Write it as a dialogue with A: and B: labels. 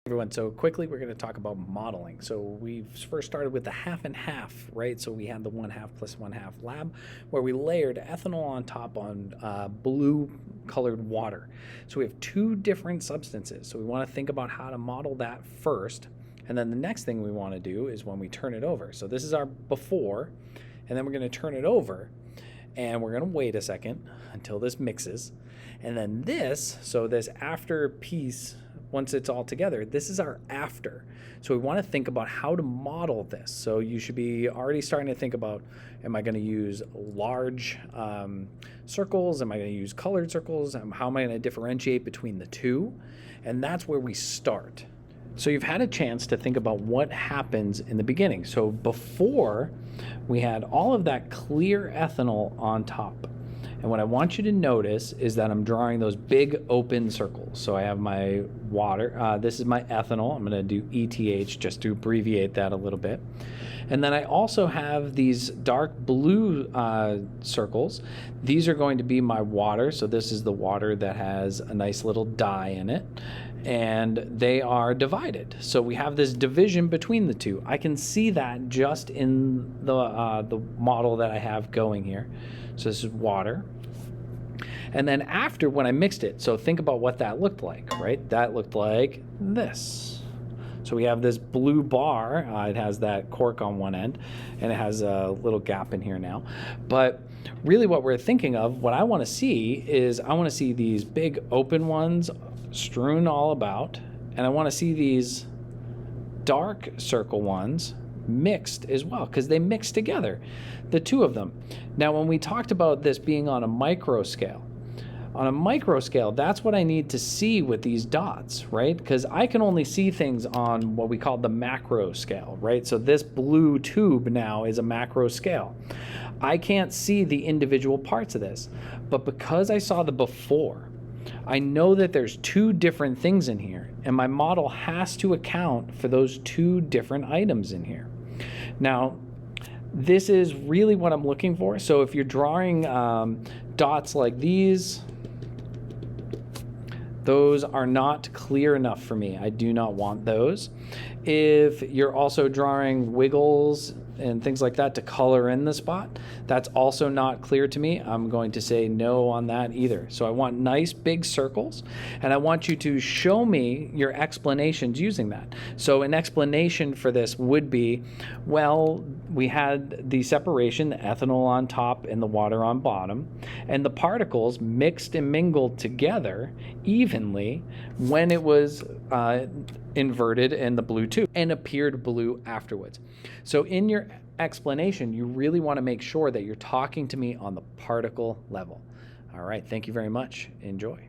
A: Everyone, so quickly we're going to talk about modeling. So we've first started with the half and half, right? So we had the 1/2 plus 1/2 lab where we layered ethanol on top on blue colored water. So we have two different substances. So we want to think about how to model that first. And then the next thing we want to do is when we turn it over. So this is our before, and then we're going to turn it over and we're going to wait a second until this mixes. And then this, so this after piece, once it's all together, this is our after. So we want to think about how to model this. So you should be already starting to think about, am I going to use large circles? Am I going to use colored circles? How am I going to differentiate between the two? And that's where we start. So you've had a chance to think about what happens in the beginning. So before, we had all of that clear ethanol on top. And what I want you to notice is that I'm drawing those big open circles. So I have my water. This is my ethanol. I'm going to do ETH just to abbreviate that a little bit. And then I also have these dark blue circles. These are going to be my water. So this is the water that has a nice little dye in it. And they are divided. So we have this division between the two. I can see that just in the model that I have going here. So this is water. And then after, when I mixed it, so think about what that looked like, right? That looked like this. So we have this blue bar. It has that cork on one end, and it has a little gap in here now. But really what we're thinking of, what I want to see is I want to see these big open ones strewn all about, and I want to see these dark circle ones mixed as well, because they mix together, the two of them. Now, when we talked about this being on a micro scale, that's what I need to see with these dots, right? Because I can only see things on what we call the macro scale, right? So this blue tube now is a macro scale. I can't see the individual parts of this, but because I saw the before, I know that there's two different things in here, and my model has to account for those two different items in here. Now, this is really what I'm looking for. So if you're drawing dots like these, those are not clear enough for me. I do not want those. If you're also drawing wiggles and things like that to color in the spot, that's also not clear to me. I'm going to say no on that either. So I want nice big circles, and I want you to show me your explanations using that. So an explanation for this would be, well, we had the separation, the ethanol on top and the water on bottom, and the particles mixed and mingled together evenly when it was inverted in the blue tube and appeared blue afterwards. So in your explanation, you really want to make sure that you're talking to me on the particle level. All right, thank you very much. Enjoy.